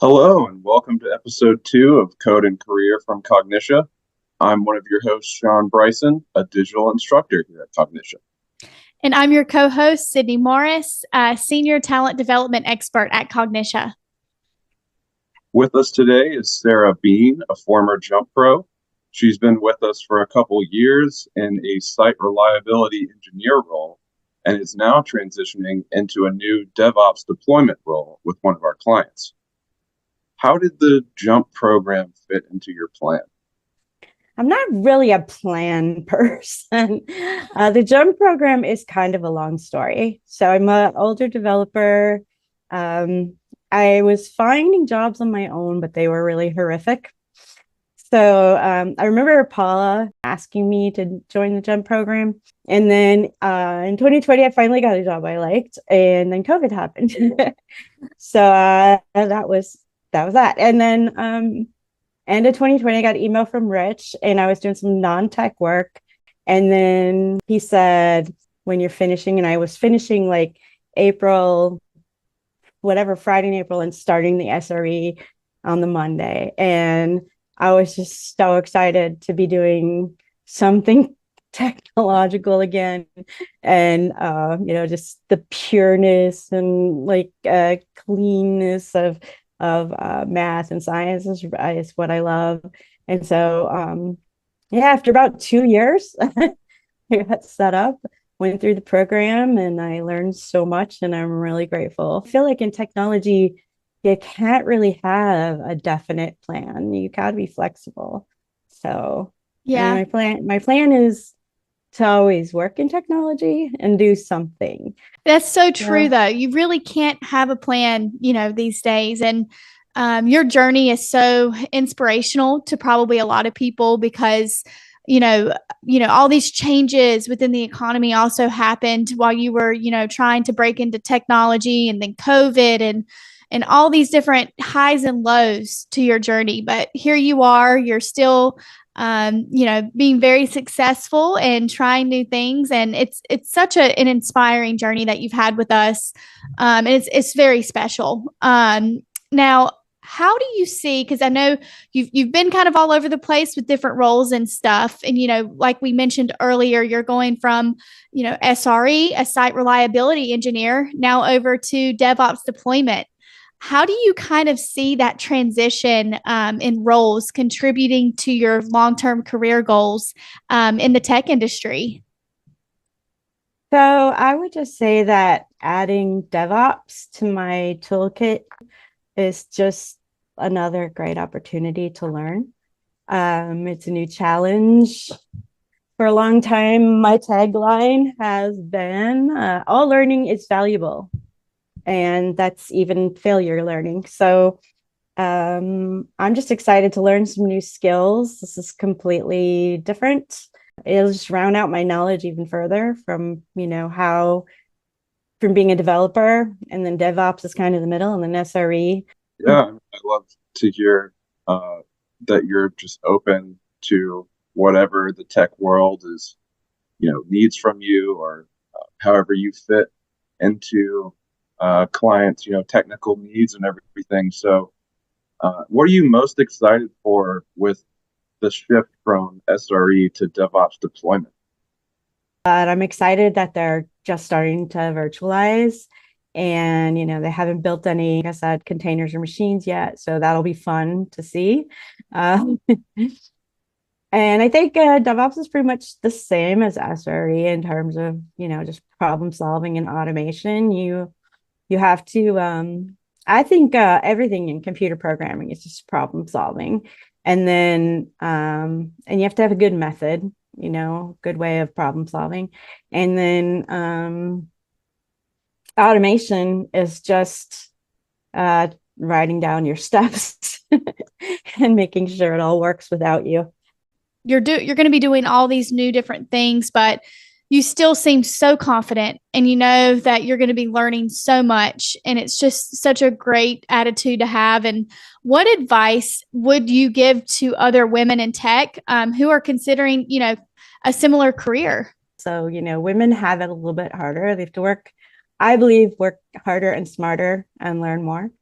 Hello, and welcome to episode 2 of Code and Career from Cognixia. I'm one of your hosts, Sean Bryson, a digital instructor here at Cognixia. And I'm your co host, Sydney Morris, a senior talent development expert at Cognixia. With us today is Sarah Bean, a former JUMPro. She's been with us for a couple years in a site reliability engineer role and is now transitioning into a new DevOps deployment role with one of our clients. How did the JUMP program fit into your plan? I'm not really a plan person. The JUMP program is kind of a long story. So I'm an older developer. I was finding jobs on my own, but they were really horrific. So I remember Paula asking me to join the JUMP program. And then in 2020, I finally got a job I liked. And then COVID happened. So that was that. And then end of 2020, I got an email from Rich and I was doing some non-tech work. And then he said, when you're finishing, and I was finishing like April, whatever, Friday in April, and starting the SRE on the Monday. And I was just so excited to be doing something technological again. And, just the pureness and like cleanness of math and science is what I love. And so, after about 2 years, I got set up, went through the program, and I learned so much, and I'm really grateful. I feel like in technology, you can't really have a definite plan. You got to be flexible. So, Yeah. my plan is to always work in technology and do something. That's so true, though. You really can't have a plan, these days. And your journey is so inspirational to probably a lot of people because, all these changes within the economy also happened while you were, trying to break into technology, and then COVID and all these different highs and lows to your journey. But here you are, you're still being very successful and trying new things. And it's such an inspiring journey that you've had with us. And it's very special. Now, how do you see, because I know you've been kind of all over the place with different roles and stuff. And, like we mentioned earlier, you're going from, SRE, a site reliability engineer, now over to DevOps deployment. How do you kind of see that transition in roles contributing to your long-term career goals in the tech industry? So I would just say that adding DevOps to my toolkit is just another great opportunity to learn. It's a new challenge. For a long time, my tagline has been, all learning is valuable. And that's even failure learning. So I'm just excited to learn some new skills. This is completely different. It'll just round out my knowledge even further from being a developer, and then DevOps is kind of the middle, and then SRE. Yeah, I love to hear that you're just open to whatever the tech world is, needs from you, or however you fit into clients, technical needs and everything. So what are you most excited for with the shift from SRE to DevOps deployment? But I'm excited that they're just starting to virtualize, and they haven't built any, like I said, containers or machines yet. So that'll be fun to see. And I think DevOps is pretty much the same as SRE in terms of, just problem solving and automation. You have to, I think everything in computer programming is just problem solving. And then, and you have to have a good method, good way of problem solving. And then automation is just writing down your steps and making sure it all works without you. You're going to be doing all these new different things, but you still seem so confident, and you know that you're going to be learning so much, and it's just such a great attitude to have. And what advice would you give to other women in tech who are considering, a similar career? So, women have it a little bit harder. They have to I believe, work harder and smarter and learn more.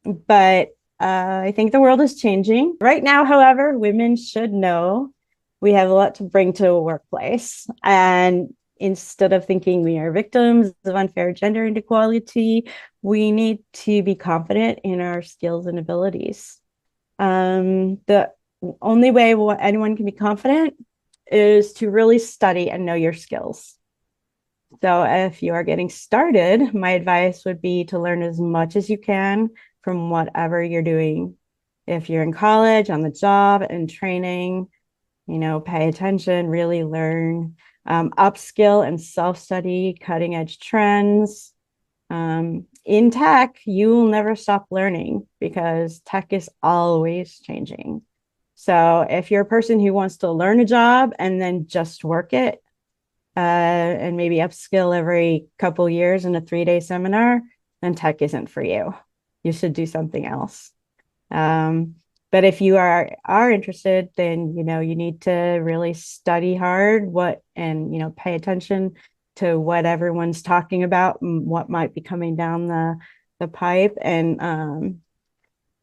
But I think the world is changing. Right now, however, women should know we have a lot to bring to a workplace. And instead of thinking we are victims of unfair gender inequality, we need to be confident in our skills and abilities. The only way anyone can be confident is to really study and know your skills. So if you are getting started, my advice would be to learn as much as you can from whatever you're doing. If you're in college, on the job, and training, pay attention, really learn, upskill and self-study, cutting edge trends. In tech, you will never stop learning because tech is always changing. So if you're a person who wants to learn a job and then just work it, and maybe upskill every couple years in a 3-day seminar, then tech isn't for you. You should do something else. But if you are interested, then you need to really study hard and pay attention to what everyone's talking about and what might be coming down the pipe. And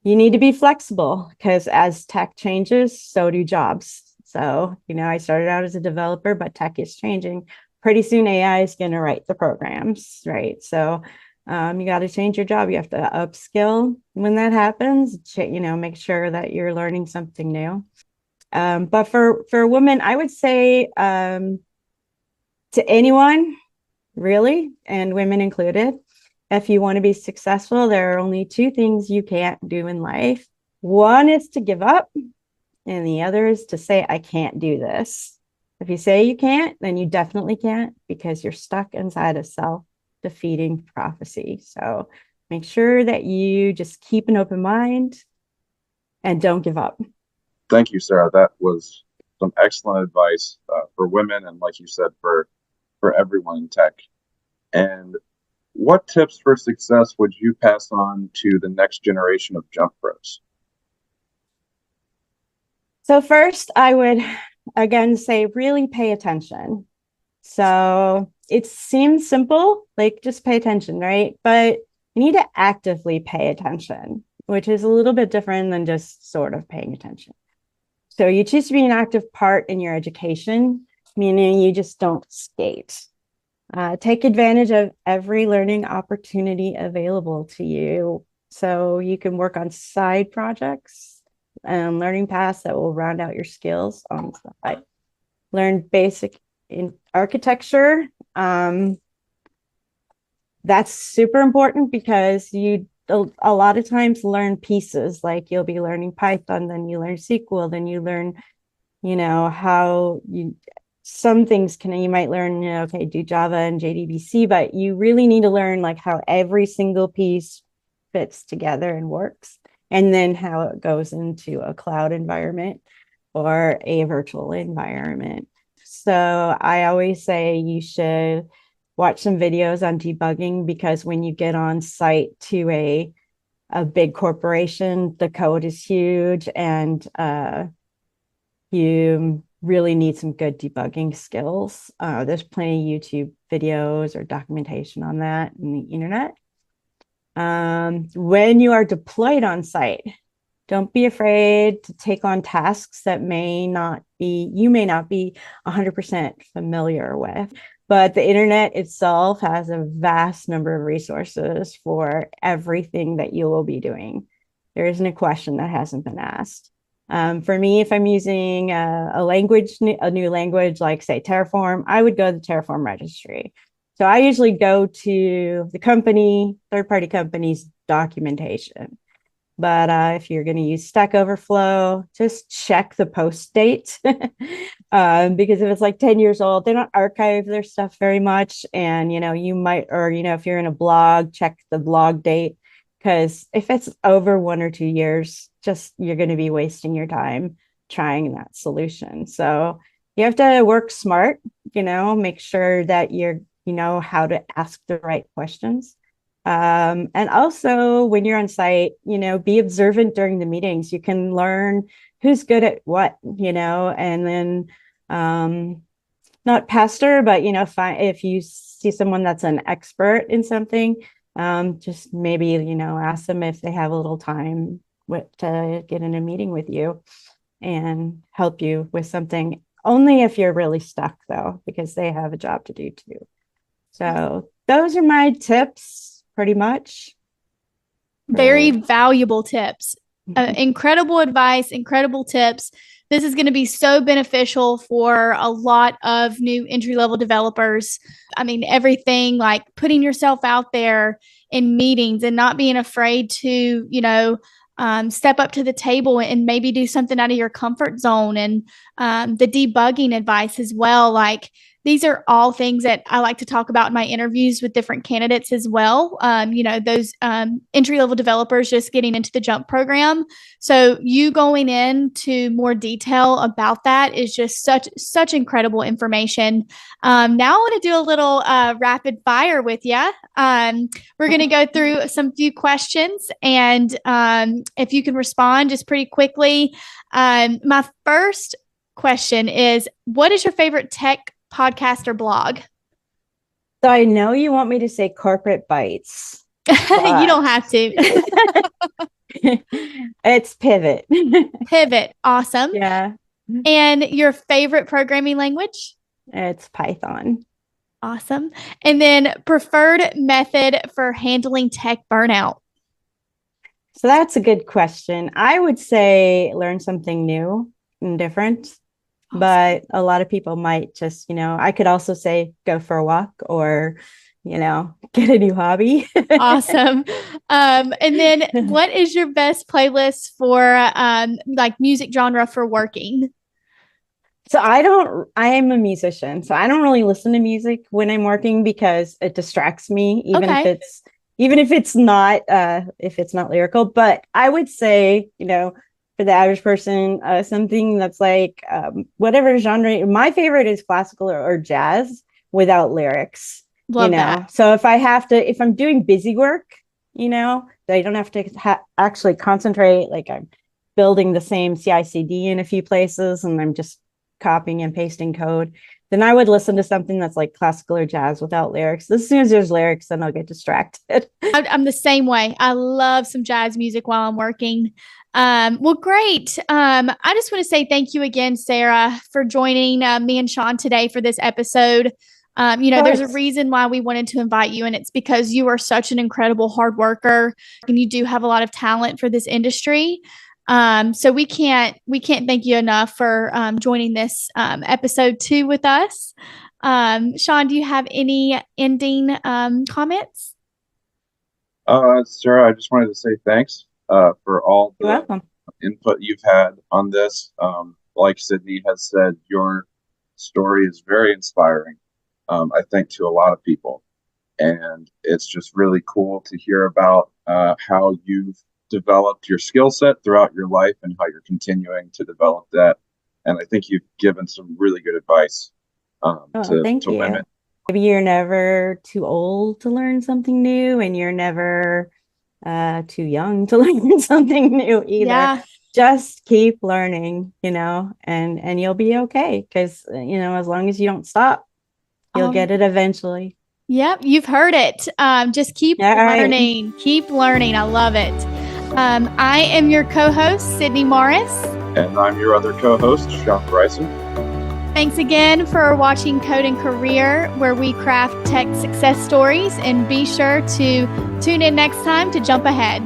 you need to be flexible because as tech changes, so do jobs. So, I started out as a developer, but tech is changing. Pretty soon AI is going to write the programs, right? So you got to change your job. You have to upskill when that happens, make sure that you're learning something new. But for women, I would say to anyone, really, and women included, if you want to be successful, there are only 2 things you can't do in life. One is to give up, and the other is to say, I can't do this. If you say you can't, then you definitely can't because you're stuck inside a self-defeating prophecy. So make sure that you just keep an open mind and don't give up. Thank you, Sarah. That was some excellent advice for women and, like you said, for everyone in tech. And what tips for success would you pass on to the next generation of JUMPros? So first, I would again say really pay attention. So it seems simple, like just pay attention, right? But you need to actively pay attention, which is a little bit different than just sort of paying attention. So you choose to be an active part in your education, meaning you just don't skate. Take advantage of every learning opportunity available to you. So you can work on side projects and learning paths that will round out your skills on the side. Learn basic in architecture. That's super important because you a lot of times learn pieces, like you'll be learning Python, then you learn SQL, then you learn, how some things you might learn, okay, do Java and JDBC, but you really need to learn like how every single piece fits together and works, and then how it goes into a cloud environment or a virtual environment. So I always say you should watch some videos on debugging because when you get on site to a big corporation, the code is huge and you really need some good debugging skills. There's plenty of YouTube videos or documentation on that in the internet. When you are deployed on site, don't be afraid to take on tasks that you may not be 100% familiar with. But the internet itself has a vast number of resources for everything that you will be doing. There isn't a question that hasn't been asked. For me, if I'm using a new language, like say Terraform, I would go to the Terraform registry. So I usually go to the third-party company's documentation. But if you're going to use Stack Overflow, just check the post date because if it's like 10 years old, they don't archive their stuff very much. And, you might, or, if you're in a blog, check the blog date, because if it's over 1 or 2 years, you're going to be wasting your time trying that solution. So you have to work smart, make sure that you know how to ask the right questions. And also when you're on site, be observant during the meetings. You can learn who's good at what, and then not pester, but if you see someone that's an expert in something, Just maybe, ask them if they have a little time to get in a meeting with you and help you with something. Only if you're really stuck, though, because they have a job to do too. So those are my tips, pretty much. Very valuable tips. Incredible advice, incredible tips. This is going to be so beneficial for a lot of new entry-level developers. I mean, everything like putting yourself out there in meetings and not being afraid to, step up to the table and maybe do something out of your comfort zone, and the debugging advice as well. Like, these are all things that I like to talk about in my interviews with different candidates as well. Those entry-level developers just getting into the JUMP program. So you going into more detail about that is just such incredible information. Now I want to do a little rapid fire with you. We're going to go through some few questions, and if you can respond just pretty quickly. My first question is, what is your favorite tech podcast or blog? So I know you want me to say Corporate Bites. You don't have to. It's Pivot. Pivot. Awesome. Yeah. And your favorite programming language? It's Python. Awesome. And then preferred method for handling tech burnout? So that's a good question. I would say learn something new and different. Awesome. But a lot of people might just, I could also say go for a walk or, get a new hobby. Awesome. And then what is your best playlist for like music genre for working? So I am a musician, so I don't really listen to music when I'm working because it distracts me, even if it's not lyrical. But I would say, for the average person, something that's like whatever genre. My favorite is classical or jazz without lyrics. Love that. So if I'm doing busy work, that I don't have to actually concentrate, like I'm building the same CI/CD in a few places and I'm just copying and pasting code, then I would listen to something that's like classical or jazz without lyrics. As soon as there's lyrics, then I'll get distracted. I'm the same way. I love some jazz music while I'm working. Well, great. I just want to say thank you again, Sarah, for joining me and Sean today for this episode. There's a reason why we wanted to invite you, and it's because you are such an incredible hard worker and you do have a lot of talent for this industry. So we can't thank you enough for joining this episode 2 with us. Sean, do you have any ending comments? Sarah, I just wanted to say thanks for all the welcome. Input you've had on this. Like Sydney has said, your story is very inspiring, I think, to a lot of people. And it's just really cool to hear about how you've developed your skill set throughout your life and how you're continuing to develop that. And I think you've given some really good advice to women. Maybe you're never too old to learn something new, and you're never too young to learn something new either. Yeah. Just keep learning, and you'll be okay. Because, as long as you don't stop, you'll get it eventually. Yep. You've heard it. Just keep learning. Right. Keep learning. I love it. I am your co-host, Sydney Morris. And I'm your other co-host, Sean Bryson. Thanks again for watching Code and Career, where we craft tech success stories, and be sure to tune in next time to jump ahead.